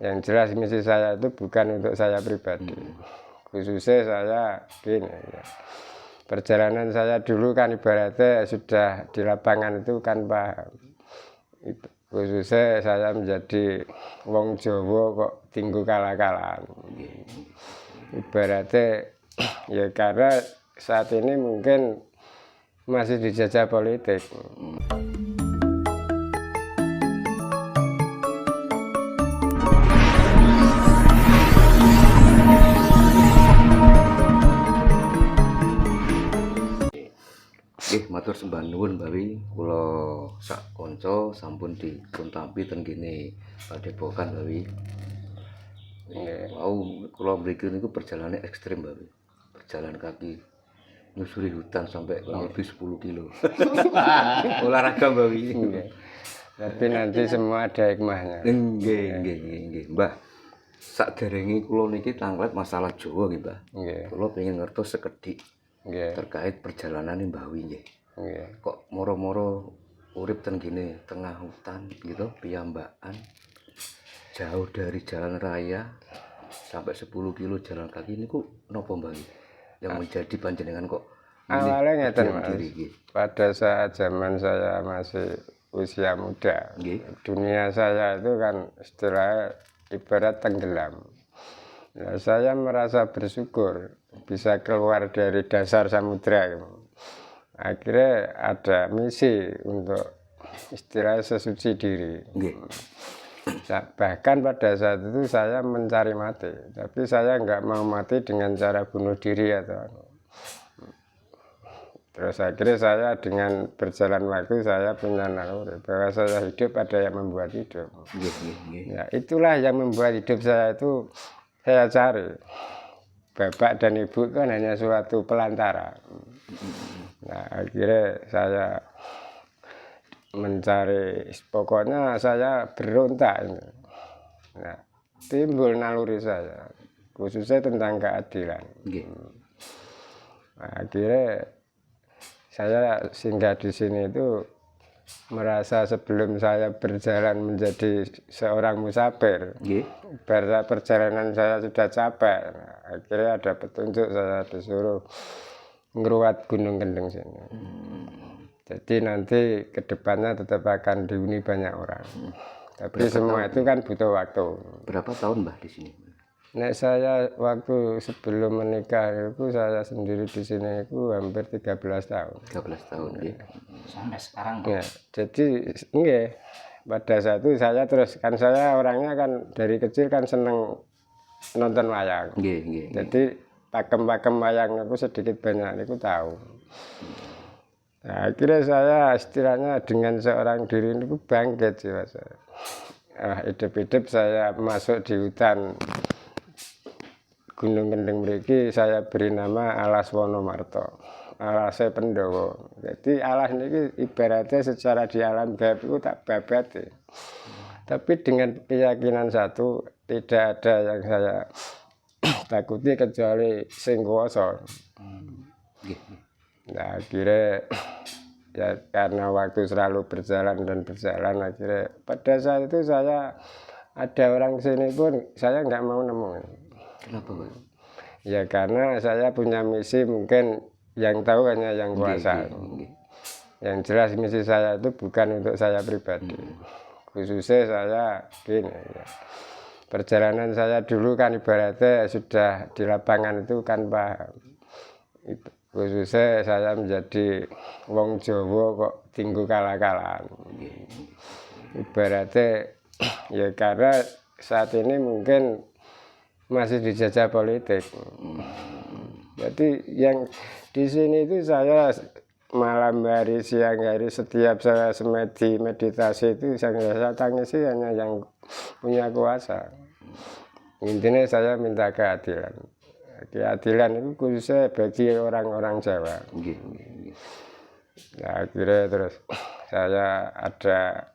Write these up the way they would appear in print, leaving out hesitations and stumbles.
Yang jelas misi saya itu bukan untuk saya pribadi. Khususnya saya gini ya. Perjalanan saya dulu kan ibaratnya sudah di lapangan itu kan paham. Khususnya saya menjadi wong Jawa kok tinggu kalah-kalahan. Ibaratnya ya karena saat ini mungkin masih dijajah politik. Matur sembah nuwun Bawi, kula sak kanca sampun dipun tampi ten kene Padepokan Bawi. Mau kula mriki niku perjalanan ekstrim Bawi. Berjalan kaki nyusuri hutan sampai kurang lebih 10 kilo. Olahraga Bawi. Tapi nanti semua ada hikmahnya. Nggih. Mbah, sakderenge kula niki tanglet masalah Jawa nggih, Mbah. Kula pengen ngertos sekedhik terkait perjalanan Mbah Wi nggih. Kok moro-moro urip ten gini tengah hutan gitu, piyambakan jauh dari jalan raya sampai 10 kilo jalan kaki ini kok nopo Mbah yang menjadi panjenengan kok awalnya ngeten Mas, pada saat zaman saya masih usia muda, dunia saya itu kan istilahnya ibarat tenggelam. Nah, saya merasa bersyukur bisa keluar dari dasar samudra gitu. Akhirnya ada misi untuk istilahnya sesuci diri. Bahkan pada saat itu saya mencari mati, tapi saya nggak mau mati dengan cara bunuh diri atau terus akhirnya saya dengan berjalan waktu saya punya naluri bahwa saya hidup ada yang membuat hidup. Ya, itulah yang membuat hidup saya itu saya cari. Bapak dan ibu kan hanya suatu pelantara. Nah, akhirnya saya mencari, pokoknya saya berontak. Nah, timbul naluri saya, khususnya tentang keadilan. Nah, akhirnya saya singgah di sini itu merasa sebelum saya berjalan menjadi seorang musafir, perjalanan saya sudah capek. Nah, akhirnya ada petunjuk, saya disuruh ngeruat Gunung Kendeng sini. Jadi nanti kedepannya tetap akan dihuni banyak orang. Tapi berapa semua tahun? Itu kan butuh waktu. Berapa tahun Mbah di sini? Nah, saya waktu sebelum menikah itu saya sendiri di sini itu hampir 13 tahun. 13 tahun ya. Sampai sekarang. Ya, jadi enggak. Pada saat itu saya terus kan saya orangnya kan dari kecil kan seneng nonton wayang. Jadi pakem-pakem wayang aku sedikit banyak aku tahu. Nah, akhirnya saya istilahnya dengan seorang diri itu bangkit sih Mas. Hidup-hidup saya masuk di hutan Gunung Kendeng mriki saya beri nama Alas Wonomarto, Alase Pendowo. Jadi alas ini ibaratnya secara di alam gaib itu tak babat. Tapi dengan keyakinan satu, tidak ada yang saya takuti kecuali sing kuwasa. Nah, akhirnya ya karena waktu selalu berjalan akhirnya pada saat itu saya ada orang sini pun saya nggak mau nemu. Kenapa Pak? Ya karena saya punya misi mungkin yang tahu hanya yang kuasa. Yang jelas misi saya itu bukan untuk saya pribadi. Khususnya saya gini ya. Perjalanan saya dulu kan ibaratnya sudah di lapangan itu kan paham. Khususnya saya menjadi wong Jawa kok tinggu kalah-kalahan. Ibaratnya ya karena saat ini mungkin masih dijajah politik. Jadi yang di sini itu saya malam hari, siang hari, setiap saya semedi meditasi itu saya tangisi hanya yang punya kuasa. Intinya saya minta keadilan. Keadilan itu khususnya bagi orang-orang Jawa. Nah, akhirnya terus saya ada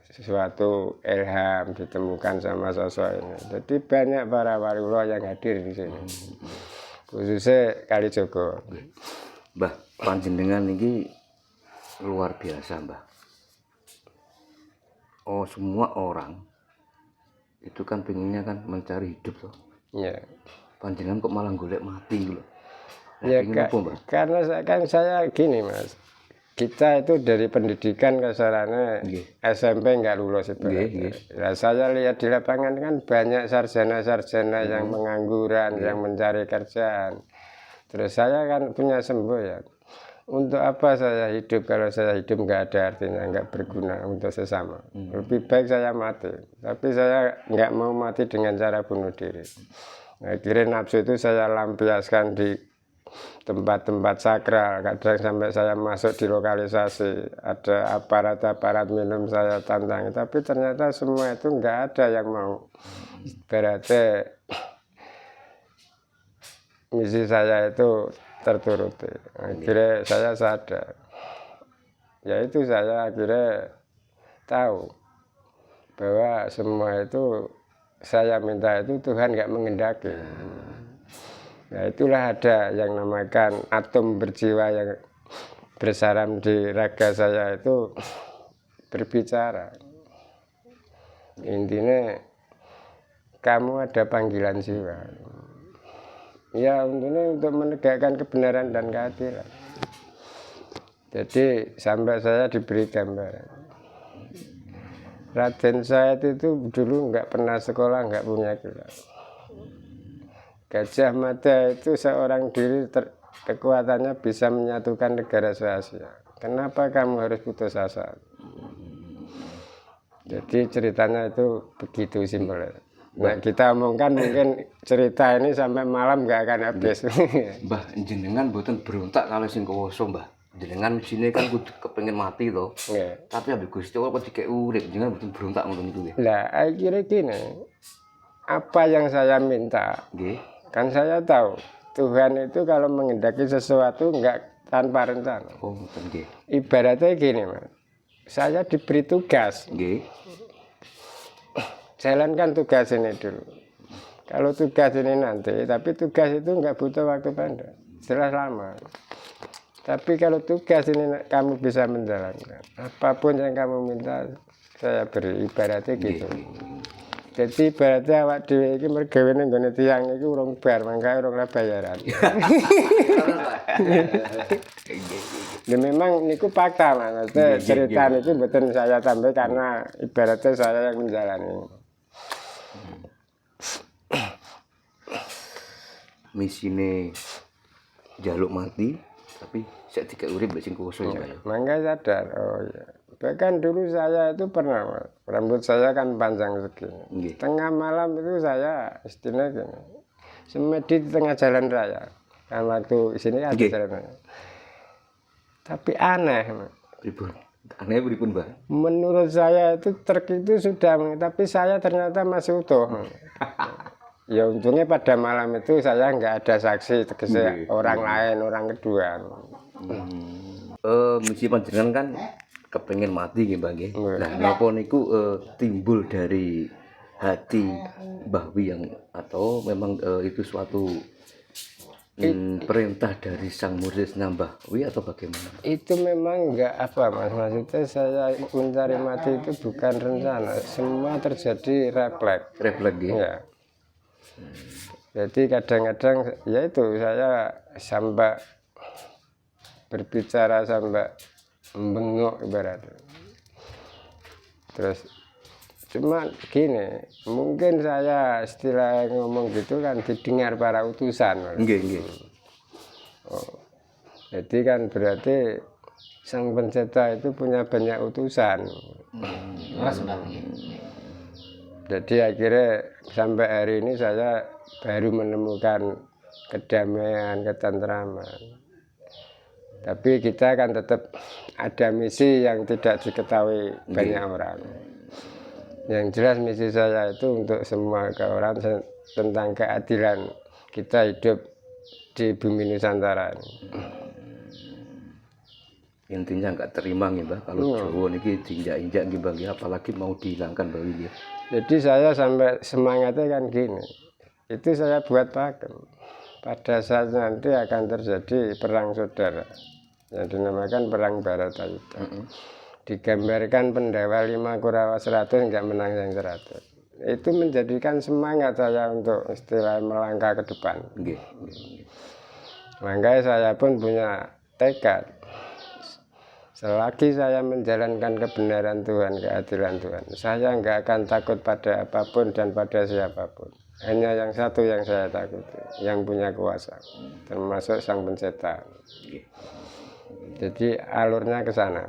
sesuatu ilham ditemukan sama sosok ini. Jadi banyak para waliullah yang hadir di sini. Khususnya Kalijogo. Mbah, panjenengan ini luar biasa, Mbah. Oh, semua orang itu kan pengennya kan mencari hidup toh. Ya. Panjenengan kok malah golek mati gitu. Ya karena saya gini Mas. Kita itu dari pendidikan kasarannya SMP nggak lulus ibaratnya. Nah, saya lihat di lapangan kan banyak sarjana-sarjana yang pengangguran, yang mencari kerjaan. Terus saya kan punya semboyan. Untuk apa saya hidup kalau saya hidup nggak ada artinya, nggak berguna untuk sesama. Lebih baik saya mati. Tapi saya nggak mau mati dengan cara bunuh diri. Nah, kira nafsu itu saya lampiaskan di tempat-tempat sakral, kadang sampai saya masuk di lokalisasi, ada aparat-aparat minum saya tantangi, tapi ternyata semua itu nggak ada yang mau. Berarti misi saya itu terturuti. Akhirnya saya sadar, yaitu saya akhirnya tahu bahwa semua itu saya minta itu Tuhan nggak mengendaki. Nah itulah ada yang namakan atom berjiwa yang bersarang di raga saya itu berbicara. Intinya kamu ada panggilan jiwa. Ya untuk menegakkan kebenaran dan keadilan. Jadi sampai saya diberi gambaran. Raden Said itu dulu nggak pernah sekolah, nggak punya gelar. Gajah Mada itu seorang diri kekuatannya bisa menyatukan negara se-Asia. Kenapa kamu harus putus asa? Jadi ceritanya itu begitu simpel. Nah kita omongkan mungkin cerita ini sampai malam nggak akan habis. Mbah, jenengan mboten berontak kalau sing kuwasa, Mbah. Jenengan sini kan kudu kepengin mati to. Tapi ambek Gusti Allah kok dikek urip, jenengan mboten berontak ngoten niku nggih. Lah akhirnya gini. Apa yang saya minta? Kan saya tahu Tuhan itu kalau mengendaki sesuatu enggak tanpa rencana. Oh, betul. Ibaratnya gini Mas, saya diberi tugas. Jalankan tugas ini dulu. Kalau tugas ini nanti, tapi tugas itu enggak butuh waktu pendek, jelas lama. Tapi kalau tugas ini kamu bisa menjalankan, apapun yang kamu minta saya beri, ibaratnya gitu. Jadi ibaratnya awak dhewe iki mergawe ning gone tiyang iki urung bar, mangkae urung bayaran. Ya memang niku fakta Mas. Cerita niku mboten saya tambah karena ibaratnya saya yang menjalani. Misine jaluk mati tapi sik dikek urip mbek sing kuwasa ya. Mangga sadar. Oh iya. Bahkan dulu saya itu pernah, rambut saya kan panjang segini. Tengah malam itu saya istilahnya gini, semedi di tengah jalan raya. Kan waktu sini ada jalan raya. Tapi aneh. Aneh beripun, Mbah? Menurut saya itu truk itu sudah, tapi saya ternyata masih utuh. Ya untungnya pada malam itu saya nggak ada saksi, tegese orang lain, orang kedua. Misi panjenengan kan kepengen mati nggih Mbah nggih. Nah, napa niku timbul dari hati Mbah Wiyang atau memang itu suatu perintah dari Sang Murid Mbah Wi atau bagaimana? Itu memang enggak apa Mas, maksudnya saya mencari mati itu bukan rencana, semua terjadi refleks. Refleks nggih. Ya. Jadi kadang-kadang ya itu saya sampai berbicara sampai bengok ibaratnya. Terus cuma gini, mungkin saya istilah ngomong gitu kan didengar para utusan. Nggih. Oh. Jadi kan berarti Sang Pencipta itu punya banyak utusan. Jadi akhirnya sampai hari ini saya baru menemukan kedamaian, ketentraman. Tapi kita kan tetap ada misi yang tidak diketahui banyak orang. Yang jelas misi saya itu untuk semua orang tentang keadilan kita hidup di bumi Nusantara ini. Intinya nggak terima nih Mbah kalau Jawa niki diinjak-injak nggih Mbah, apalagi mau dihilangkan Mbah nggih. Jadi saya sampai semangatnya kan gini. Itu saya buat pakem. Pada saat nanti akan terjadi perang saudara yang dinamakan perang Baratayuda. Digambarkan Pendawa 5 Kurawa 100 nggak menang yang 100. itu menjadikan semangat saya untuk istilah melangkah ke depan. Makanya saya pun punya tekad, selagi saya menjalankan kebenaran Tuhan, keadilan Tuhan, saya nggak akan takut pada apapun dan pada siapapun. Hanya yang satu yang saya takuti, yang punya kuasa, termasuk Sang Pencipta. Jadi alurnya ke sana.